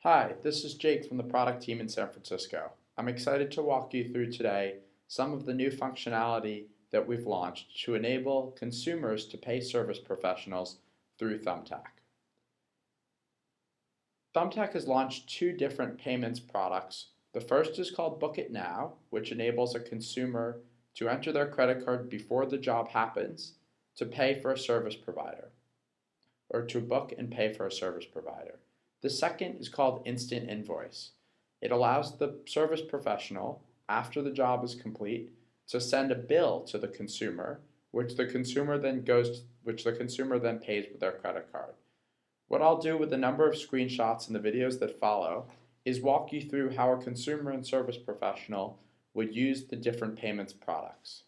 Hi, this is Jake from the product team in San Francisco. I'm excited to walk you through today some of the new functionality that we've launched to enable consumers to pay service professionals through Thumbtack. Thumbtack has launched two different payments products. The first is called Book It Now, which enables a consumer to enter their credit card before the job happens to pay for a service provider, or to book and pay for a service provider. The second is called Instant Invoice. It allows the service professional, after the job is complete, to send a bill to the consumer, which the consumer then pays with their credit card. What I'll do with a number of screenshots in the videos that follow is walk you through how a consumer and service professional would use the different payments products.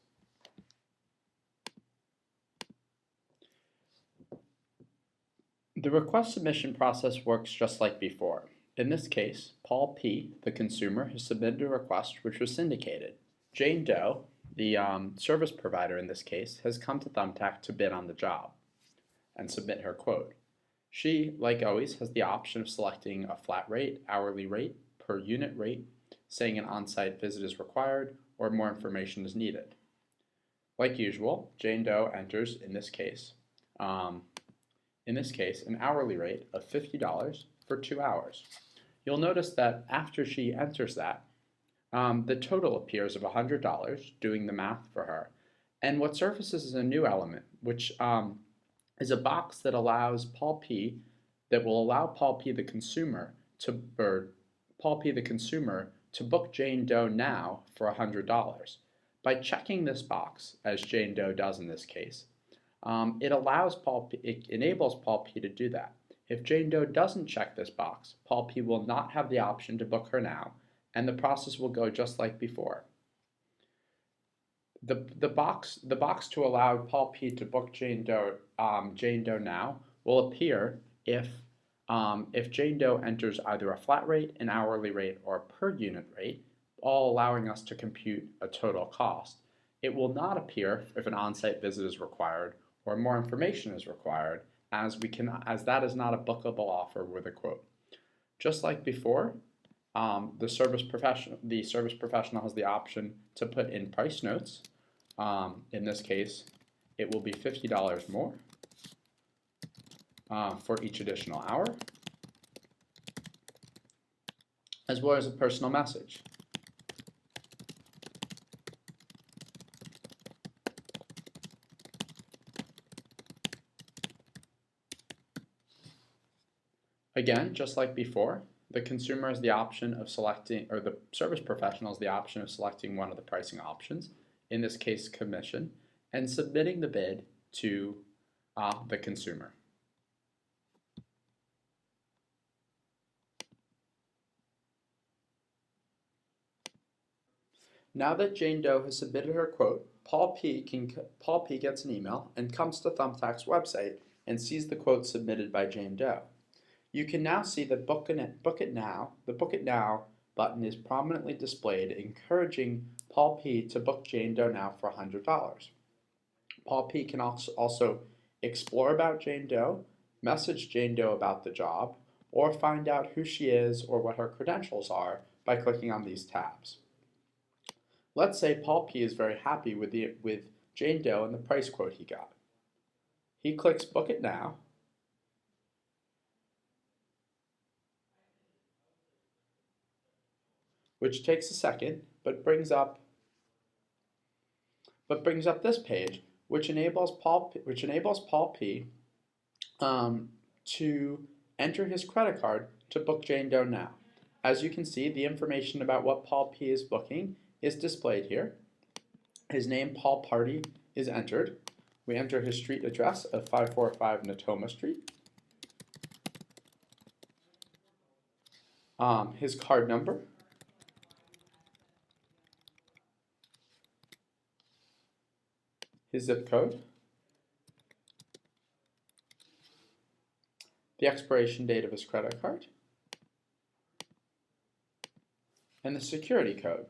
The request submission process works just like before. In this case, Paul P., the consumer, has submitted a request which was syndicated. Jane Doe, the service provider in this case, has come to Thumbtack to bid on the job and submit her quote. She, like always, has the option of selecting a flat rate, hourly rate, per unit rate, saying an on-site visit is required, or more information is needed. Like usual, Jane Doe enters, in this case, an hourly rate of $50 for 2 hours. You'll notice that after she enters that, the total appears of $100, doing the math for her. And what surfaces is a new element, which is a box that allows Paul P. that will allow Paul P. the consumer to book Jane Doe now for $100. By checking this box, as Jane Doe does in this case, it enables Paul P. to do that. If Jane Doe doesn't check this box, Paul P. will not have the option to book her now, and the process will go just like before. The box to allow Paul P. to book Jane Doe now will appear if Jane Doe enters either a flat rate, an hourly rate, or a per unit rate, all allowing us to compute a total cost. It will not appear if an on-site visit is required or more information is required, as that is not a bookable offer with a quote. Just like before, the service professional has the option to put in price notes. In this case, it will be $50 more for each additional hour, as well as a personal message. Again, just like before, the consumer has the option of selecting, or the service professional has the option of selecting one of the pricing options, in this case commission, and submitting the bid to the consumer. Now that Jane Doe has submitted her quote, Paul P. gets an email and comes to Thumbtack's website and sees the quote submitted by Jane Doe. You can now see that the Book It Now button is prominently displayed, encouraging Paul P. to book Jane Doe now for $100. Paul P. can also explore about Jane Doe, message Jane Doe about the job, or find out who she is or what her credentials are by clicking on these tabs. Let's say Paul P. is very happy with Jane Doe and the price quote he got. He clicks Book It Now, which takes a second, but brings up this page, which enables Paul P. To enter his credit card to book Jane Doe now. As you can see, the information about what Paul P. is booking is displayed here. His name, Paul Party, is entered. We enter his street address of 545 Natoma Street. His card number. His zip code, the expiration date of his credit card, and the security code.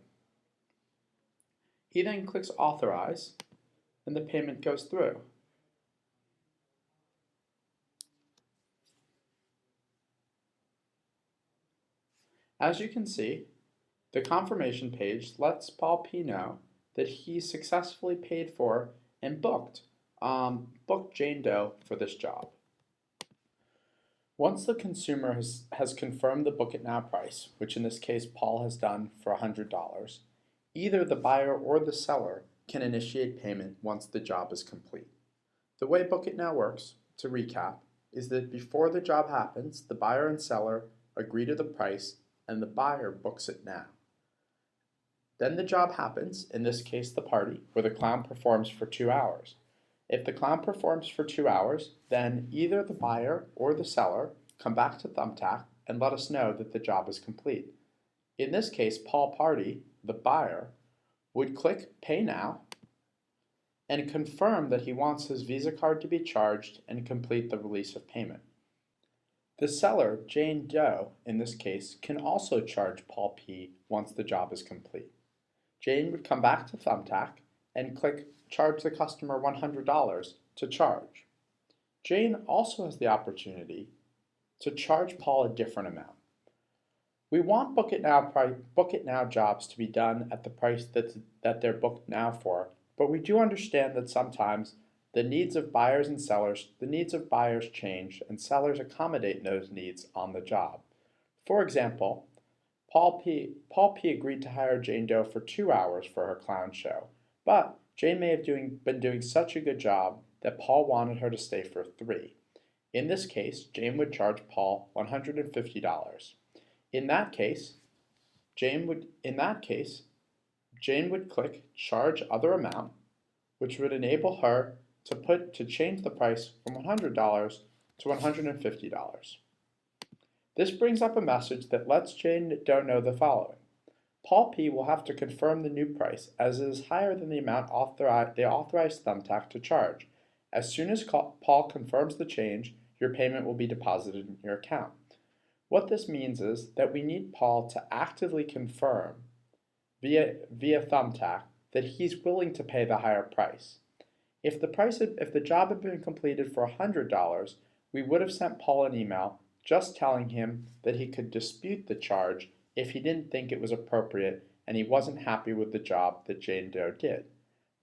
He then clicks Authorize, and the payment goes through. As you can see, the confirmation page lets Paul P know that he successfully paid for and booked Jane Doe for this job. Once the consumer has confirmed the Book It Now price, which in this case Paul has done for $100, either the buyer or the seller can initiate payment once the job is complete. The way Book It Now works, to recap, is that before the job happens, the buyer and seller agree to the price and the buyer books it now. Then the job happens, in this case the party, where the clown performs for 2 hours. If the clown performs for 2 hours, then either the buyer or the seller come back to Thumbtack and let us know that the job is complete. In this case, Paul Party, the buyer, would click Pay Now and confirm that he wants his Visa card to be charged and complete the release of payment. The seller, Jane Doe, in this case, can also charge Paul P once the job is complete. Jane would come back to Thumbtack and click Charge the customer $100 to charge. Jane also has the opportunity to charge Paul a different amount. We want Book It Now jobs to be done at the price that they're booked now for, but we do understand that sometimes the needs of buyers change and sellers accommodate those needs on the job. For example, Paul P agreed to hire Jane Doe for 2 hours for her clown show, but Jane may have been doing such a good job that Paul wanted her to stay for 3. In this case, Jane would charge Paul $150. In that case, Jane would click Charge Other Amount, which would enable her to change the price from $100 to $150. This brings up a message that lets Jane Doe know the following. Paul P will have to confirm the new price as it is higher than the amount they authorized Thumbtack to charge. As soon as Paul confirms the change, your payment will be deposited in your account. What this means is that we need Paul to actively confirm via Thumbtack that he's willing to pay the higher price. If the job had been completed for $100, we would have sent Paul an email just telling him that he could dispute the charge if he didn't think it was appropriate and he wasn't happy with the job that Jane Doe did.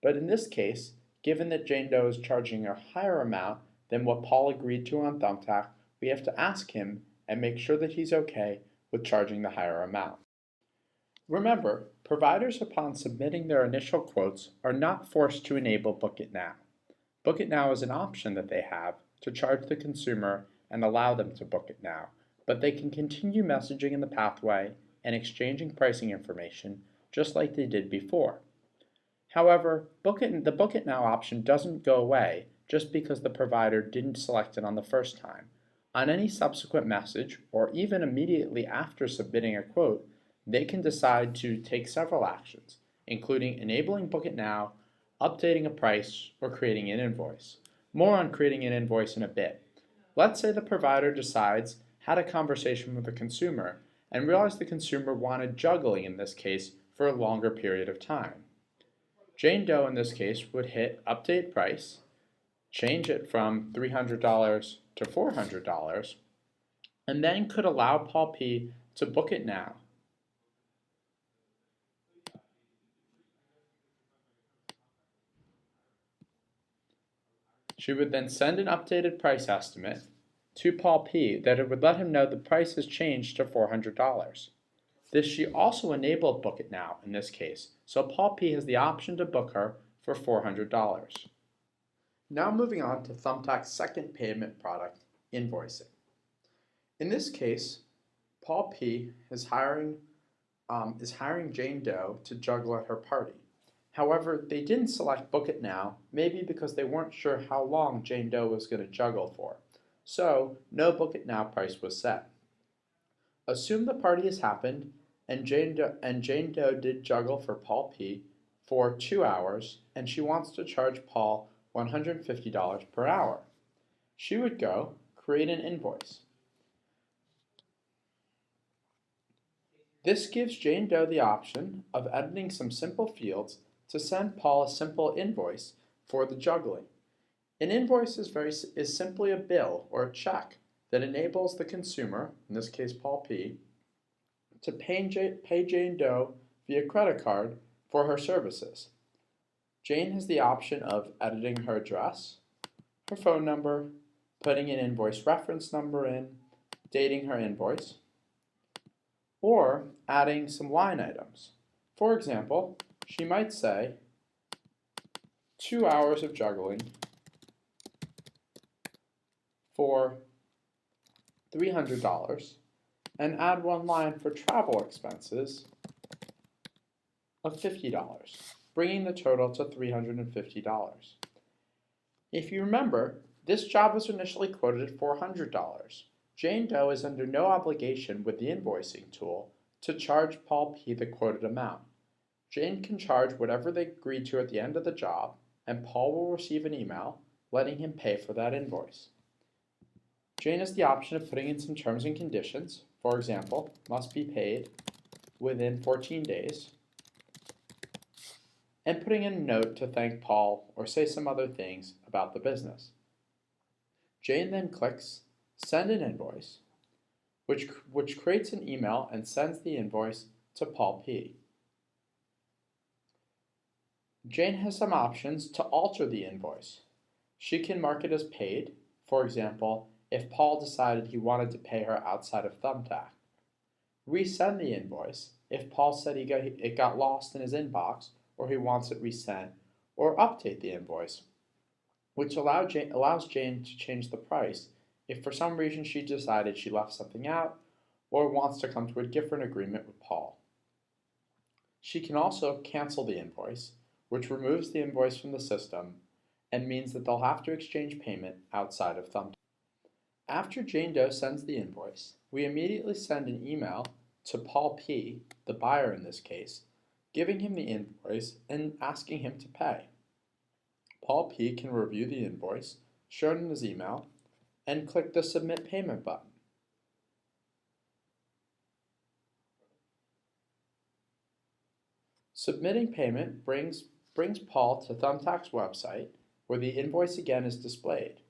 But in this case, given that Jane Doe is charging a higher amount than what Paul agreed to on Thumbtack, we have to ask him and make sure that he's okay with charging the higher amount. Remember, providers upon submitting their initial quotes are not forced to enable Book It Now. Book It Now is an option that they have to charge the consumer and allow them to book it now, but they can continue messaging in the pathway and exchanging pricing information just like they did before. However, the Book It Now option doesn't go away just because the provider didn't select it on the first time. On any subsequent message, or even immediately after submitting a quote, they can decide to take several actions, including enabling Book It Now, updating a price, or creating an invoice. More on creating an invoice in a bit. Let's say the provider had a conversation with the consumer and realized the consumer wanted juggling in this case for a longer period of time. Jane Doe in this case would hit Update Price, change it from $300 to $400, and then could allow Paul P to book it now. She would then send an updated price estimate to Paul P that it would let him know the price has changed to $400. She also enabled Book It Now in this case, so Paul P has the option to book her for $400. Now moving on to Thumbtack's second payment product, invoicing. In this case, Paul P is hiring Jane Doe to juggle at her party. However, they didn't select Book It Now, maybe because they weren't sure how long Jane Doe was going to juggle for. So, no Book It Now price was set. Assume the party has happened and Jane Doe did juggle for Paul P for 2 hours and she wants to charge Paul $150 per hour. She would go create an invoice. This gives Jane Doe the option of editing some simple fields to send Paul a simple invoice for the juggling. An invoice is simply a bill or a check that enables the consumer, in this case Paul P, to pay Jane Doe via credit card for her services. Jane has the option of editing her address, her phone number, putting an invoice reference number in, dating her invoice, or adding some line items. For example, she might say 2 hours of juggling for $300 and add one line for travel expenses of $50, bringing the total to $350. If you remember, this job was initially quoted at $400. Jane Doe is under no obligation with the invoicing tool to charge Paul P. the quoted amount. Jane can charge whatever they agreed to at the end of the job, and Paul will receive an email letting him pay for that invoice. Jane has the option of putting in some terms and conditions. For example, must be paid within 14 days, and putting in a note to thank Paul or say some other things about the business. Jane then clicks Send an Invoice, which creates an email and sends the invoice to Paul P. Jane has some options to alter the invoice. She can mark it as paid, for example, if Paul decided he wanted to pay her outside of Thumbtack. Resend the invoice if Paul said it got lost in his inbox or he wants it resent, or update the invoice, which allows Jane to change the price if for some reason she decided she left something out or wants to come to a different agreement with Paul. She can also cancel the invoice, which removes the invoice from the system and means that they'll have to exchange payment outside of Thumbtack. After Jane Doe sends the invoice, we immediately send an email to Paul P., the buyer in this case, giving him the invoice and asking him to pay. Paul P. can review the invoice shown in his email and click the Submit Payment button. Submitting payment brings Paul to Thumbtack's website, where the invoice again is displayed.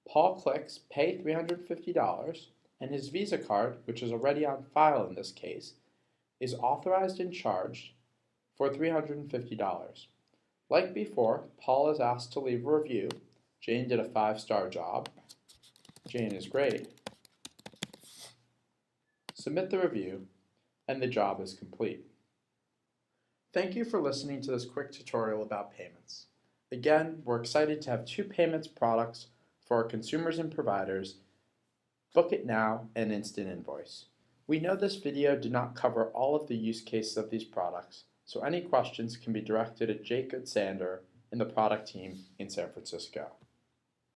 Paul clicks Pay $350, and his Visa card, which is already on file in this case, is authorized and charged for $350. Like before, Paul is asked to leave a review. Jane did a 5-star job. Jane is great. Submit the review, and the job is complete. Thank you for listening to this quick tutorial about payments. Again, we're excited to have 2 payments products for our consumers and providers, Book It Now and Instant Invoice. We know this video did not cover all of the use cases of these products, so any questions can be directed at Jake Sander and the product team in San Francisco.